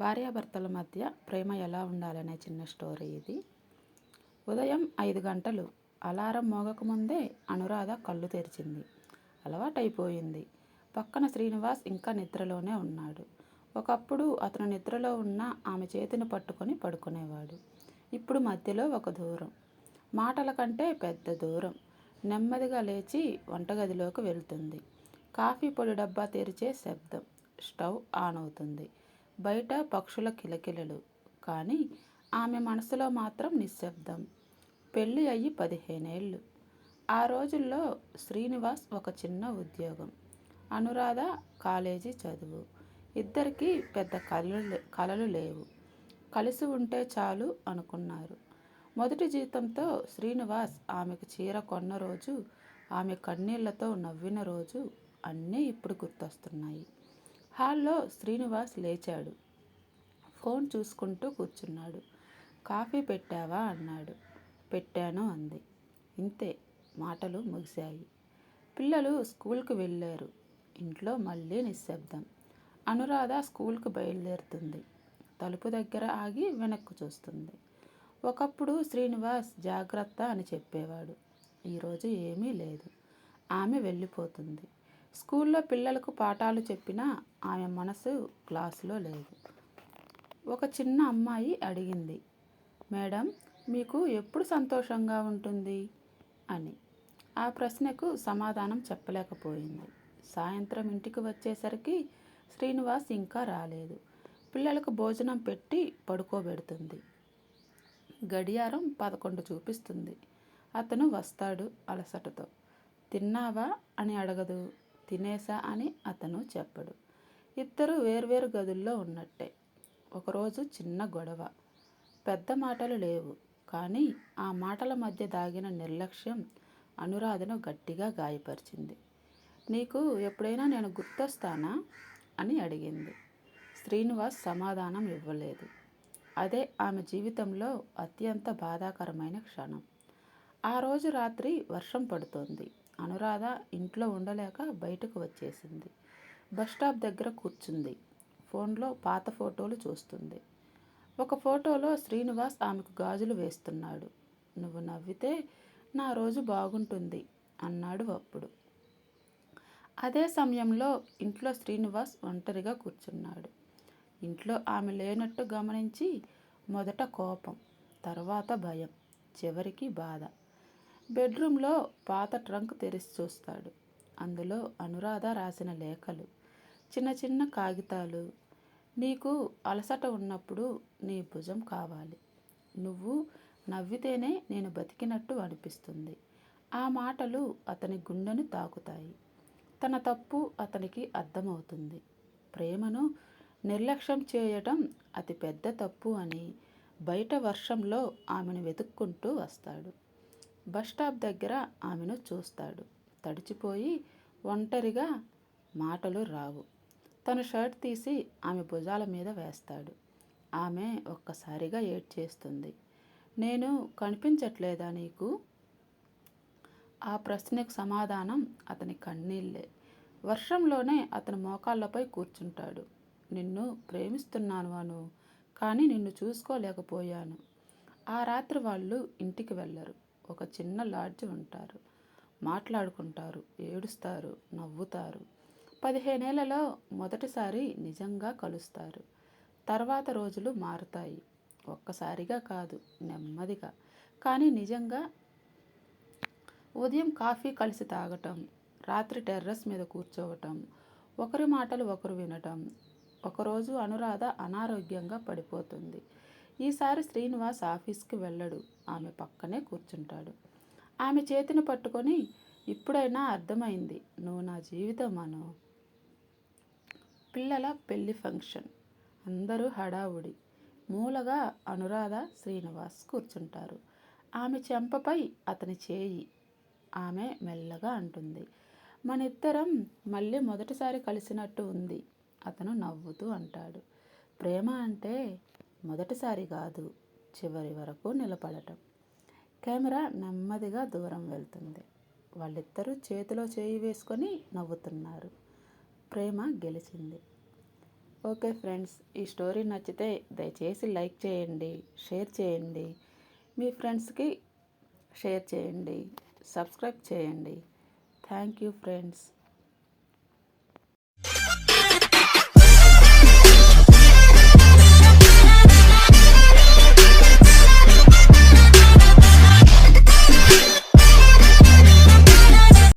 భార్యాభర్తల మధ్య ప్రేమ ఎలా ఉండాలనే చిన్న స్టోరీ ఇది. ఉదయం 5 గంటలు అలారం మోగకముందే అనురాధ కళ్ళు తెరిచింది. అలవాటైపోయింది. పక్కన శ్రీనివాస్ ఇంకా నిద్రలోనే ఉన్నాడు. ఒకప్పుడు అతను నిద్రలో ఉన్న ఆమె చేతిని పట్టుకొని పడుకునేవాడు. ఇప్పుడు మధ్యలో ఒక దూరం, మాటల కంటే పెద్ద దూరం. నెమ్మదిగా లేచి వంటగదిలోకి వెళ్తుంది. కాఫీ పొడి డబ్బా తెరిచే శబ్దం. స్టవ్ ఆన్ అవుతుంది. బయట పక్షుల కిలకిలలు. కానీ ఆమె మనసులో మాత్రం నిశ్శబ్దం. పెళ్ళి అయ్యి 15 ఏళ్ళు. ఆ రోజుల్లో శ్రీనివాస్ ఒక చిన్న ఉద్యోగం, అనురాధ కాలేజీ చదువు. ఇద్దరికీ పెద్ద కలలు లేవు. కలిసి ఉంటే చాలు అనుకున్నారు. మొదటి జీతంతో శ్రీనివాస్ ఆమెకు చీర కొన్న రోజు, ఆమె కన్నీళ్లతో నవ్విన రోజు అన్నీ ఇప్పుడు గుర్తొస్తున్నాయి. హాల్లో శ్రీనివాస్ లేచాడు. ఫోన్ చూసుకుంటూ కూర్చున్నాడు. కాఫీ పెట్టావా అన్నాడు. పెట్టాను అంది. ఇంతే, మాటలు ముగిశాయి. పిల్లలు స్కూల్కి వెళ్ళారు. ఇంట్లో మళ్ళీ నిశ్శబ్దం. అనురాధ స్కూల్కి బయలుదేరుతుంది. తలుపు దగ్గర ఆగి వెనక్కు చూస్తుంది. ఒకప్పుడు శ్రీనివాస్ జాగ్రత్త అని చెప్పేవాడు. ఈరోజు ఏమీ లేదు. ఆమె వెళ్ళిపోతుంది. స్కూల్లో పిల్లలకు పాఠాలు చెప్పినా ఆమె మనసు క్లాసులో లేదు. ఒక చిన్న అమ్మాయి అడిగింది, మేడం, మీకు ఎప్పుడు సంతోషంగా ఉంటుంది అని. ఆ ప్రశ్నకు సమాధానం చెప్పలేకపోయింది. సాయంత్రం ఇంటికి వచ్చేసరికి శ్రీనివాస్ ఇంకా రాలేదు. పిల్లలకు భోజనం పెట్టి పడుకోబెడుతుంది. గడియారం 11 చూపిస్తుంది. అతను వస్తాడు అలసటతో. తిన్నావా అని అడగదు. తినేసా అని అతను చెప్పడు. ఇద్దరు వేర్వేరు గదుల్లో ఉన్నట్టే. ఒకరోజు చిన్న గొడవ. పెద్ద మాటలు లేవు. కానీ ఆ మాటల మధ్య దాగిన నిర్లక్ష్యం అనురాధను గట్టిగా గాయపరిచింది. నీకు ఎప్పుడైనా నేను గుర్తొస్తానా అని అడిగింది. శ్రీనివాస్ సమాధానం ఇవ్వలేదు. అదే ఆమె జీవితంలో అత్యంత బాధాకరమైన క్షణం. ఆ రోజు రాత్రి వర్షం పడుతోంది. అనురాధ ఇంట్లో ఉండలేక బయటకు వచ్చేసింది. బస్టాప్ దగ్గర కూర్చుంది. ఫోన్లో పాత ఫోటోలు చూస్తుంది. ఒక ఫోటోలో శ్రీనివాస్ ఆమెకు గాజులు వేస్తున్నాడు. నువ్వు నవ్వితే నా రోజు బాగుంటుంది అన్నాడు అప్పుడు. అదే సమయంలో ఇంట్లో శ్రీనివాస్ ఒంటరిగా కూర్చున్నాడు. ఇంట్లో ఆమె లేనట్టు గమనించి మొదట కోపం, తర్వాత భయం, చివరికి బాధ. బెడ్రూమ్లో పాత ట్రంక్ తెరిచి చూస్తాడు. అందులో అనురాధ రాసిన లేఖలు, చిన్న చిన్న కాగితాలు. నీకు అలసట ఉన్నప్పుడు నీ భుజం కావాలి. నువ్వు నవ్వితేనే నేను బతికినట్టు అనిపిస్తుంది. ఆ మాటలు అతని గుండెను తాకుతాయి. తన తప్పు అతనికి అర్థమవుతుంది. ప్రేమను నిర్లక్ష్యం చేయటం అతి పెద్ద తప్పు అని బయట వర్షంలో ఆమెను వెతుక్కుంటూ వస్తాడు. బస్టాప్ దగ్గర ఆమెను చూస్తాడు. తడిచిపోయి ఒంటరిగా. మాటలు రావు. తన షర్ట్ తీసి ఆమె భుజాల మీద వేస్తాడు. ఆమె ఒక్కసారిగా ఏడ్చేస్తుంది. నేను కనిపించట్లేదా నీకు? ఆ ప్రశ్నకు సమాధానం అతని కన్నీళ్ళే. వర్షంలోనే అతను మోకాళ్ళపై కూర్చుంటాడు. నిన్ను ప్రేమిస్తున్నాను అను, కానీ నిన్ను చూసుకోలేకపోయాను. ఆ రాత్రి వాళ్ళు ఇంటికి వెళ్ళరు. ఒక చిన్న లాడ్జ్ ఉంటారు. మాట్లాడుకుంటారు, ఏడుస్తారు, నవ్వుతారు. 15 ఏళ్లలో మొదటిసారి నిజంగా కలుస్తారు. తర్వాత రోజులు మారుతాయి. ఒక్కసారిగా కాదు, నెమ్మదిగా. కానీ నిజంగా. ఉదయం కాఫీ కలిసి తాగటం, రాత్రి టెర్రస్ మీద కూర్చోవటం, ఒకరి మాటలు ఒకరు వినటం. ఒకరోజు అనురాధ అనారోగ్యంగా పడిపోతుంది. ఈసారి శ్రీనివాస్ ఆఫీస్కి వెళ్ళడు. ఆమె పక్కనే కూర్చుంటాడు. ఆమె చేతిని పట్టుకొని, ఇప్పుడైనా అర్థమైంది, నువ్వు నా జీవితం అను. పిల్లల పెళ్లి ఫంక్షన్. అందరూ హడావుడి. మూలగా అనురాధ, శ్రీనివాస్ కూర్చుంటారు. ఆమె చెంపపై అతని చేయి. ఆమె మెల్లగా అంటుంది, మనిద్దరం మళ్ళీ మొదటిసారి కలిసినట్టు ఉంది. అతను నవ్వుతూ అంటాడు, ప్రేమ అంటే మొదటిసారి కాదు, చివరి వరకు నిలబడటం. కెమెరా నెమ్మదిగా దూరం వెళ్తుంది. వాళ్ళిద్దరూ చేతిలో చేయి వేసుకొని నవ్వుతున్నారు. ప్రేమ గెలిచింది. ఓకే ఫ్రెండ్స్, ఈ స్టోరీ నచ్చితే దయచేసి లైక్ చేయండి, షేర్ చేయండి, మీ ఫ్రెండ్స్కి షేర్ చేయండి, సబ్స్క్రైబ్ చేయండి. Thank you friends.